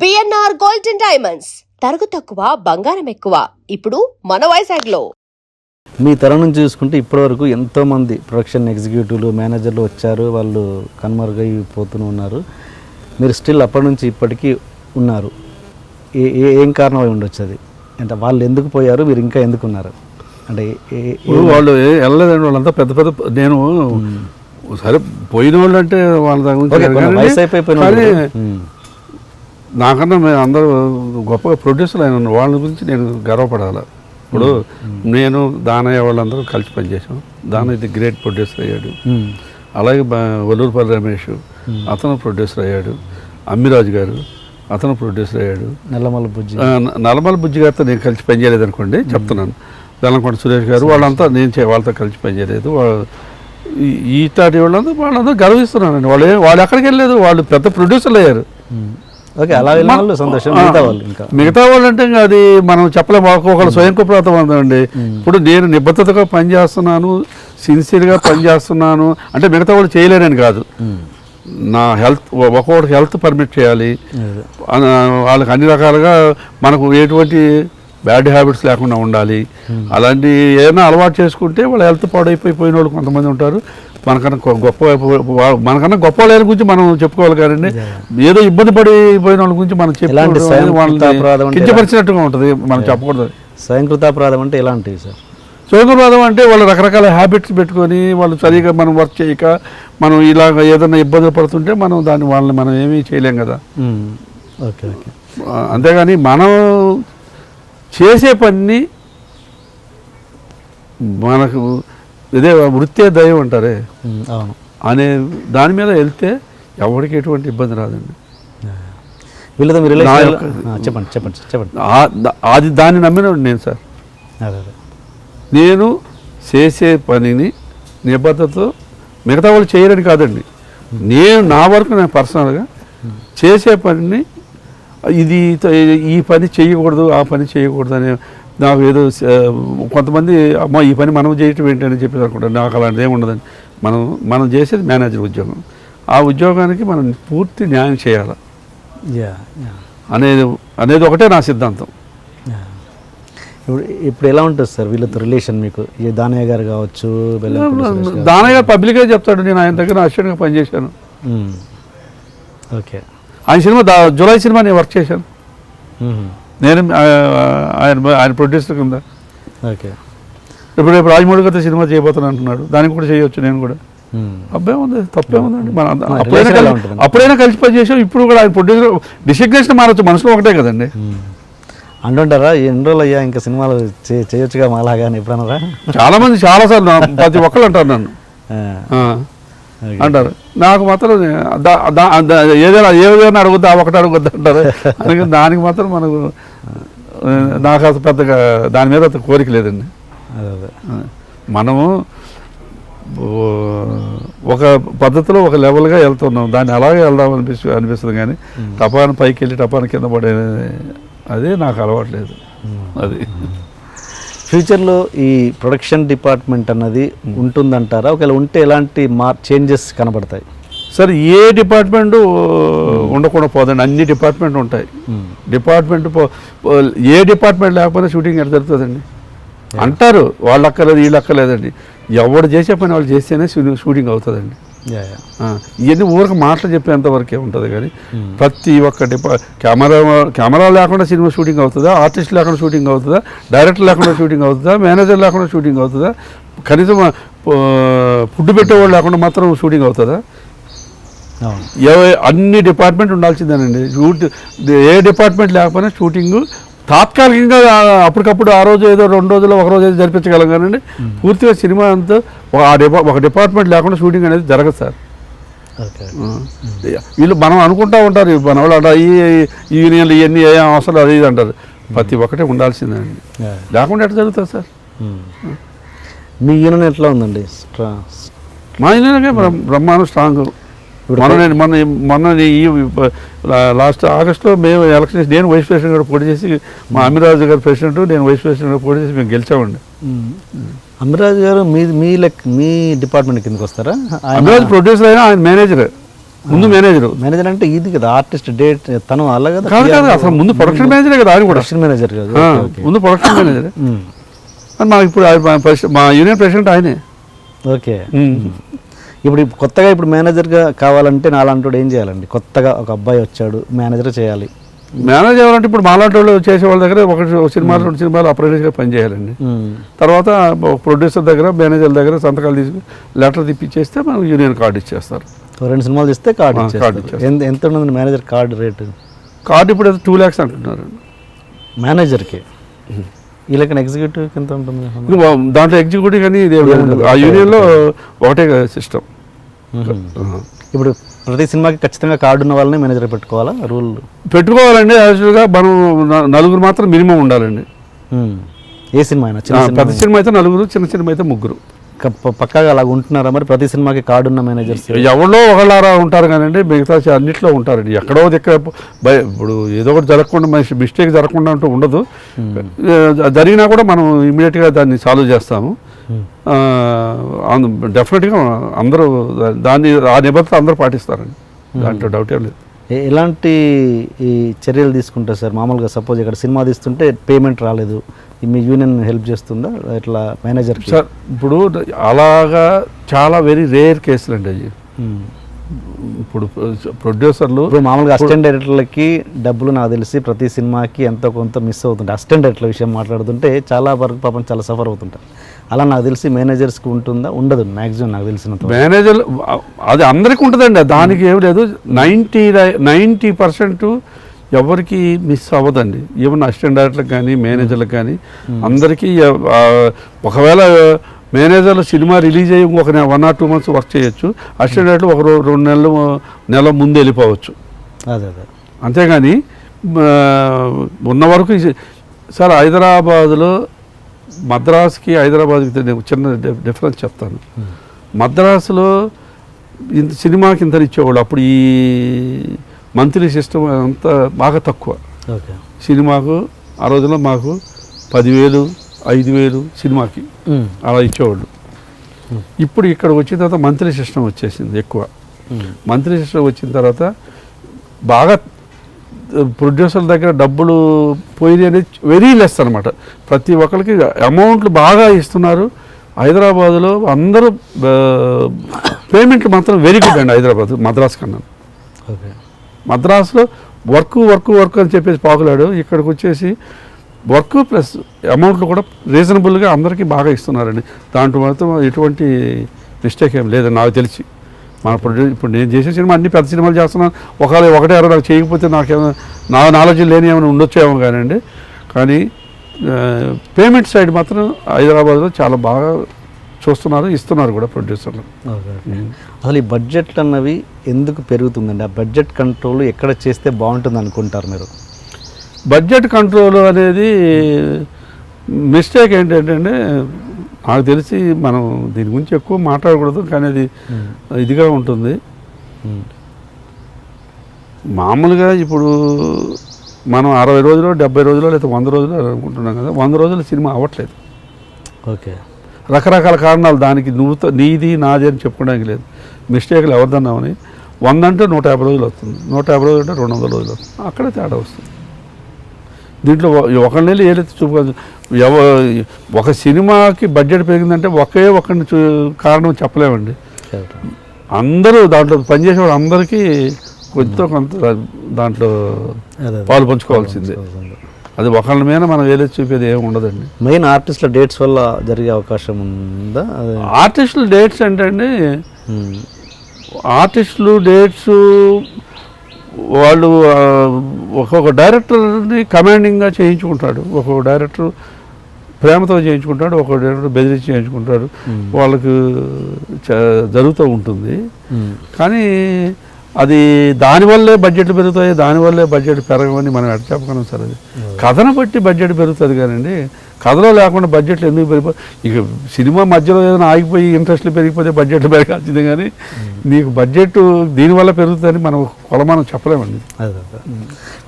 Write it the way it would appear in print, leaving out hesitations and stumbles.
BNR gold and diamonds తరుగు తక్కువ బంగారం ఎక్కువ ఇప్పుడు మన వైజాగ్లో. మీ తరం నుంచి చూసుకుంటే ఇప్పటివరకు ఎంతోమంది ప్రొడక్షన్ ఎగ్జిక్యూటివ్లు మేనేజర్లు వచ్చారు, వాళ్ళు కనుమరుగైపోతూ ఉన్నారు. మీరు స్టిల్ అప్పటి నుంచి ఇప్పటికీ ఉన్నారు. ఏం కారణం అయి ఉండొచ్చు అది? అంటే వాళ్ళు ఎందుకు పోయారు, మీరు ఇంకా ఎందుకు ఉన్నారు? అంటే వాళ్ళు వెళ్ళలేదండి, వాళ్ళంతా పెద్ద పెద్ద. నేను సరే పోయిన వాళ్ళు అంటే వాళ్ళ దగ్గర నాకన్నా మేము అందరూ గొప్పగా ప్రొడ్యూసర్లు అయిన వాళ్ళ గురించి నేను గర్వపడాలి. ఇప్పుడు నేను దానయ్య వాళ్ళందరూ కలిసి పనిచేసాం. దానయ్య ది గ్రేట్ ప్రొడ్యూసర్ అయ్యాడు. అలాగే వల్లూరుపల్లి రమేష్ అతను ప్రొడ్యూసర్ అయ్యాడు. అమ్మిరాజు గారు అతను ప్రొడ్యూసర్ అయ్యాడు. నల్లమల బుజ్జి గారితో నేను కలిసి పనిచేయలేదు అనుకోండి, చెప్తున్నాను. బెల్లంకొండ సురేష్ గారు వాళ్ళంతా నేను వాళ్ళతో కలిసి పనిచేయలేదు. ఈటాటి వాళ్ళందరూ గర్విస్తున్నానండి. వాళ్ళు ఎక్కడికి వెళ్ళలేదు, వాళ్ళు పెద్ద ప్రొడ్యూసర్లు అయ్యారు. ఓకే, అలా సంతోషం. మిగతా వాళ్ళు అంటే అది మనం చెప్పలేము. ఒకళ్ళు స్వయం కృపాతం ఉందండి. ఇప్పుడు నేను నిబద్ధతగా పనిచేస్తున్నాను, సిన్సియర్గా పనిచేస్తున్నాను అంటే మిగతా వాళ్ళు చేయలేరని కాదు. నా హెల్త్ ఒక్కొక్కటి హెల్త్ పర్మిట్ చేయాలి. వాళ్ళకి అన్ని రకాలుగా మనకు ఎటువంటి బ్యాడ్ హ్యాబిట్స్ లేకుండా ఉండాలి. అలాంటి ఏదైనా అలవాటు చేసుకుంటే వాళ్ళ హెల్త్ పాడైపోయిన వాళ్ళు కొంతమంది ఉంటారు. మనకన్నా గొప్ప వాళ్ళ గురించి మనం చెప్పుకోవాలి కానీ ఏదో ఇబ్బంది పడిపోయిన వాళ్ళ గురించి మనం కించపరిచినట్టుగా ఉంటుంది, మనం చెప్పకూడదు. స్వయంకృతాపరాధం అంటే ఎలాంటివి సార్? స్వయంకృతాపరాధం అంటే వాళ్ళు రకరకాల హ్యాబిట్స్ పెట్టుకొని వాళ్ళు సరిగా మనం వర్క్ చేయక మనం ఇలాగ ఏదైనా ఇబ్బందులు పడుతుంటే వాళ్ళని మనం ఏమీ చేయలేం కదా. Okay okay. అంతేగాని మనం చేసే పని మనకు ఇదే వృత్తే దైవం అంటారే అనే దాని మీద వెళ్తే ఎవరికి ఎటువంటి ఇబ్బంది రాదండి. వీళ్ళతో చెప్పండి చెప్పండి చెప్పండి. అది దాన్ని నమ్మినాడు నేను సార్. నేను చేసే పనిని నిబద్ధతతో మిగతా వాళ్ళు చేయరని కాదండి. నేను నా వరకు నేను పర్సనల్గా చేసే పనిని ఈ పని చేయకూడదు, ఆ పని చేయకూడదు అనే నాకు ఏదో కొంతమంది అమ్మ ఈ పని మనం చేయటం ఏంటని చెప్పేది అనుకుంటాను. నాకు అలాంటిది ఏమి ఉండదండి. మనం చేసేది మేనేజర్ ఉద్యోగం. ఆ ఉద్యోగానికి మనం పూర్తి న్యాయం చేయాలి అనేది ఒకటే నా సిద్ధాంతం. ఇప్పుడు ఎలా ఉంటుంది సార్ వీళ్ళతో రిలేషన్ మీకు? దానయ్య గారు కావచ్చు, దానయ్య గారు పబ్లిక్గా చెప్తాడు. నేను ఆయన దగ్గర అసిస్టెంట్గా పనిచేశాను. ఓకే. ఆయన సినిమా జులై సినిమా నేను వర్క్ చేశాను. నేను ఆయన ప్రొడ్యూసర్ కింద. ఓకే. ఇప్పుడు రాజమౌళి గారితో సినిమా చేయబోతాను అంటున్నాడు. దానికి కూడా చేయొచ్చు నేను కూడా. అబ్బే ఉంది, తప్పే ఉందండి. మనం అప్పుడైనా కలిసి పని చేసాం. ఇప్పుడు కూడా ఆయన ప్రొడ్యూసర్ డిసిగ్నేషన్ మారచ్చు, మనుషులు ఒకటే కదండి. అంటుంటారా ఎన్ని రోజులు అయ్యా ఇంకా సినిమాలు చేయొచ్చుగా మాలాగా అని ఎప్పుడన్నారా? చాలా మంది చాలాసార్లు ప్రతి ఒక్కరు అంటారు నన్ను అంటారు. నాకు మాత్రం ఏదైనా అడుగుద్దా ఒకటి అడుగుద్దా అంటారు. అందుకని దానికి మాత్రం నాకు అసలు పెద్దగా దాని మీద అంత కోరిక లేదండి. మనము ఒక పద్ధతిలో ఒక లెవెల్గా వెళ్తున్నాం, దాన్ని అలాగే వెళ్దాం అనిపిస్తుంది. కానీ టపాను పైకి వెళ్ళి టపాను కింద పడే అదే నాకు అలవాట్లేదు. అది ఫ్యూచర్లో ఈ ప్రొడక్షన్ డిపార్ట్మెంట్ అన్నది ఉంటుందంటారా? ఒకవేళ ఉంటే ఎలాంటి చేంజెస్ కనబడతాయి? సార్ ఏ డిపార్ట్మెంటు ఉండకుండా పోదండి, అన్ని డిపార్ట్మెంట్ ఉంటాయి. ఏ డిపార్ట్మెంట్ లేకపోతే షూటింగ్ ఎట్లా జరుగుతుందండి అంటారు. వాళ్ళు అక్కర్లేదు వీళ్ళు అక్కర్లేదండి. ఎవడు చేసే పని వాళ్ళు చేస్తేనే షూటింగ్ అవుతుందండి. ఇవన్నీ ఊరికి మాటలు చెప్పేంతవరకే ఉంటుంది. కానీ ప్రతి ఒక్క కెమెరా లేకుండా సినిమా షూటింగ్ అవుతుందా, ఆర్టిస్ట్ లేకుండా షూటింగ్ అవుతుందా, డైరెక్టర్ లేకుండా షూటింగ్ అవుతుందా, మేనేజర్ లేకుండా షూటింగ్ అవుతుందా, కనీసం ఫుడ్ పెట్టేవాళ్ళు లేకుండా మాత్రం షూటింగ్ అవుతుందా? అన్ని డిపార్ట్మెంట్ ఉండాల్సిందేనండి. ఏ డిపార్ట్మెంట్ లేకపోయినా షూటింగ్ తాత్కాలికంగా అప్పటికప్పుడు ఆ రోజు ఏదో 2 రోజులు 1 రోజు ఏదో జరిపించగలం. కానీ పూర్తిగా సినిమా అంతా ఒక డిపార్ట్మెంట్ లేకుండా షూటింగ్ అనేది జరగదు సార్. వీళ్ళు మనం అనుకుంటా ఉంటారు, మన వాళ్ళు ఈ యూనియన్లు ఇవన్నీ ఏ అవసరం అది ఇది అంటారు. ప్రతి ఒక్కటే ఉండాల్సిందండి, లేకుండా ఎట్లా జరుగుతుంది సార్? మీ యూనియన్ ఎట్లా ఉందండి? మా యూనియన్కే బ్రహ్మాండం స్ట్రాంగ్. మొన్న ఈ లాస్ట్ ఆగస్టులో మేము ఎలక్షన్ నేను వైస్ ప్రెసిడెంట్ కూడా పోటీ చేసి, మా అమ్మిరాజు గారు ప్రెసిడెంట్, నేను వైస్ ప్రెసిడెంట్ పోటీ చేసి మేము గెలిచామండి. అమ్మిరాజు గారు మీ డిపార్ట్మెంట్ కిందకి వస్తారా? అమ్మిరాజు ప్రొడ్యూసర్ అయినా ఆయన మేనేజర్. ముందు మేనేజర్ అంటే ఇది కదా ఆర్టిస్ట్ డేట్ తను అలా కదా కాదు కాదు అసలు ముందు ప్రొడక్షన్ మేనేజరే కదా ఆయన కూడా ప్రొడక్షన్ మేనేజర్ కదా ముందు ప్రొడక్షన్ మేనేజర్ మా ఇప్పుడు మా యూనియన్ ప్రెసిడెంట్ ఆయనే. ఓకే. ఇప్పుడు కొత్తగా ఇప్పుడు మేనేజర్గా కావాలంటే నాలాంటి ఏం చేయాలండి? కొత్తగా ఒక అబ్బాయి వచ్చాడు మేనేజర్ చేయాలి. మేనేజ్ అవ్వాలంటే ఇప్పుడు మాలాంటి వాళ్ళు చేసే వాళ్ళ దగ్గర ఒక సినిమాలు 2 సినిమాలు అప్రెంటిస్గా పనిచేయాలండి. తర్వాత ప్రొడ్యూసర్ దగ్గర మేనేజర్ దగ్గర సంతకాలు తీసుకుని లెటర్ తిప్పించేస్తే మనం యూనియన్ కార్డు ఇచ్చేస్తారు. 2 సినిమాలు ఇస్తే కార్డు ఇచ్చేస్తారు. ఎంత ఉంటుంది మేనేజర్ కార్డు రేటు? కార్డు ఇప్పుడు 2 lakhs అంటున్నారు మేనేజర్కి. ఈ లెక్కన ఎగ్జిక్యూటివ్కి ఎంత ఉంటుంది? దాంట్లో ఎగ్జిక్యూటివ్ కానీ ఇది ఆ యూనియన్లో ఒకటే సిస్టమ్. ఇప్పుడు ప్రతి సినిమాకి ఖచ్చితంగా కార్డు ఉన్న వాళ్ళని మేనేజర్ పెట్టుకోవాలా? రూల్ పెట్టుకోవాలండి. యాక్చువల్గా మనం 4 మాత్రం మినిమం ఉండాలండి. ఏ సినిమా అయినా? పెద్ద సినిమా అయితే 4, చిన్న సినిమా అయితే 3. పక్కాగా అలాగ ఉంటున్నారా మరి? ప్రతి సినిమాకి కార్డు ఉన్న మేనేజర్స్ ఎవరో ఒకళ్ళారా ఉంటారు కానండి, మిగతా అన్నింటిలో ఉంటారండి. ఎక్కడో దగ్గర ఇప్పుడు ఏదో ఒకటి జరగకుండా మిస్టేక్ జరగకుండా అంటూ ఉండదు. జరిగినా కూడా మనం ఇమీడియట్గా దాన్ని సాల్వ్ చేస్తాము. డెఫినెట్గా అందరూ దాన్ని ఆ నిబంధన అందరూ పాటిస్తారండి, దాంట్లో డౌట్ ఏం లేదు. ఎలాంటి ఈ చర్యలు తీసుకుంటారు సార్? మామూలుగా సపోజ్ ఇక్కడ సినిమా తీస్తుంటే పేమెంట్ రాలేదు, మీ యూనియన్ హెల్ప్ చేస్తుందా ఇట్లా మేనేజర్? సార్ ఇప్పుడు అలాగా చాలా వెరీ రేర్ కేసులు అండి అవి. ఇప్పుడు ప్రొడ్యూసర్లు మామూలుగా అసిస్టెంట్ డైరెక్టర్లకి డబ్బులు నాకు తెలిసి ప్రతి సినిమాకి ఎంతో కొంత మిస్ అవుతుంటాయి. అసిస్టెంట్ డైరెక్టర్ల విషయం మాట్లాడుతుంటే చాలా వరకు పాపం చాలా సఫర్ అవుతుంటారు. అలా నాకు తెలిసి మేనేజర్స్కి ఉంటుందా? ఉండదు మ్యాక్సిమం నాకు తెలిసినంత. మేనేజర్ అది అందరికీ ఉంటుందండి, దానికి ఏం లేదు. 90% ఎవరికి మిస్ అవ్వదండి. ఈవెన్ అసిస్టెంట్ డైరెక్టర్లకు కానీ మేనేజర్లకు కానీ అందరికీ. ఒకవేళ మేనేజర్లు సినిమా రిలీజ్ అయ్యి ఒక 1 or 2 months వర్క్ చేయొచ్చు, అసిస్టెంట్ డైరెక్టర్ ఒక 2 నెలల ముందు వెళ్ళిపోవచ్చు. అదే అంతేగాని ఉన్న వరకు. సార్ హైదరాబాద్లో మద్రాస్కి హైదరాబాద్కి నేను చిన్న డిఫరెన్స్ చెప్తాను. మద్రాసులో ఇంత సినిమాకి ఇంత ఇచ్చేవాళ్ళు. అప్పుడు ఈ మంత్లీ సిస్టమ్ అంతా బాగా తక్కువ. సినిమాకు ఆ రోజుల్లో మాకు 10,000, 5,000 సినిమాకి అలా ఇచ్చేవాళ్ళు. ఇప్పుడు ఇక్కడ వచ్చిన తర్వాత మంత్లీ సిస్టమ్ వచ్చేసింది ఎక్కువ. మంత్లీ సిస్టమ్ వచ్చిన తర్వాత బాగా ప్రొడ్యూసర్ల దగ్గర డబ్బులు పోయినాయి అనేది వెరీ లెస్ అనమాట. ప్రతి ఒక్కరికి అమౌంట్లు బాగా ఇస్తున్నారు. హైదరాబాదులో అందరూ పేమెంట్లు మాత్రం వెరీ గుడ్ అండి హైదరాబాద్ మద్రాస్ కన్నా. మద్రాసులో వర్క్ అని చెప్పేసి పాకులాడు. ఇక్కడికి వచ్చేసి వర్క్ ప్లస్ అమౌంట్లు కూడా రీజనబుల్గా అందరికీ బాగా ఇస్తున్నారండి. దాంట్లో మాత్రం ఎటువంటి మిస్టేక్ ఏం లేదని నాకు తెలిసి. మన ఇప్పుడు నేను చేసే సినిమా అన్ని పెద్ద సినిమాలు చేస్తున్నాను. ఒకటే అరవై నాకు చేయకపోతే నాకేమో నా నాలెడ్జ్ లేని ఏమైనా ఉండొచ్చేమో కానండి. కానీ పేమెంట్ సైడ్ మాత్రం హైదరాబాద్లో చాలా బాగా చూస్తున్నారు, ఇస్తున్నారు కూడా ప్రొడ్యూసర్లు. అసలు ఈ బడ్జెట్లు అన్నవి ఎందుకు పెరుగుతుందండి? ఆ బడ్జెట్ కంట్రోల్ ఎక్కడ చేస్తే బాగుంటుంది అనుకుంటారు మీరు? బడ్జెట్ కంట్రోల్ అనేది మిస్టేక్ ఏంటంటే నాకు తెలిసి మనం దీని గురించి ఎక్కువ మాట్లాడకూడదు, కానీ అది ఇదిగా ఉంటుంది. మామూలుగా ఇప్పుడు మనం 60 రోజులు 70 రోజులు లేదా 100 రోజులు అనుకుంటున్నాం కదా. 100 రోజుల సినిమా అవ్వట్లేదు. ఓకే. రకరకాల కారణాలు దానికి. నీది నాది అని చెప్పుకోవడానికి లేదు. మిస్టేక్లు ఎవరిదన్నామని 100 అంటే 150 రోజులు వస్తుంది, 150 రోజులు అంటే 200 రోజులు వస్తుంది. అక్కడే తేడా వస్తుంది. దీంట్లో ఒకరిని వెళ్ళి ఏదైతే చూపుకోవచ్చు. ఒక సినిమాకి బడ్జెట్ పెరిగిందంటే ఒకరిని కారణం చెప్పలేమండి. అందరూ దాంట్లో పనిచేసే వాళ్ళు అందరికీ కొంత దాంట్లో పాలు పంచుకోవాల్సిందే. అది ఒకళ్ళ మీద మనం వేలే చూపేది ఏమి ఉండదండి. మెయిన్ ఆర్టిస్టుల డేట్స్ వల్ల జరిగే అవకాశం ఉందా? ఆర్టిస్టుల డేట్స్ అంటే అండి, ఆర్టిస్టులు డేట్స్ వాళ్ళు ఒక్కొక్క డైరెక్టర్ని కమాండింగ్గా చేయించుకుంటాడు, ఒక్కొక్క డైరెక్టర్ ప్రేమతో చేయించుకుంటాడు, ఒక్కొక్క డైరెక్టర్ బెదిరించి చేయించుకుంటాడు. వాళ్ళకు జరుగుతూ ఉంటుంది. కానీ అది దానివల్లే బడ్జెట్లు పెరుగుతాయి, దానివల్లే బడ్జెట్ పెరగమని మనం ఎట్లా చెప్పగలం సార్? అది కథను బట్టి బడ్జెట్ పెరుగుతుంది కానండి, కథలో లేకుండా బడ్జెట్లు ఎందుకు పెరిగిపోయి? ఇక సినిమా మధ్యలో ఏదైనా ఆగిపోయి ఇంట్రెస్ట్లు పెరిగిపోతే బడ్జెట్లు పెరగాల్సిందే. కానీ నీకు బడ్జెట్ దీనివల్ల పెరుగుతుందని మనం కొలమానం చెప్పలేమండి.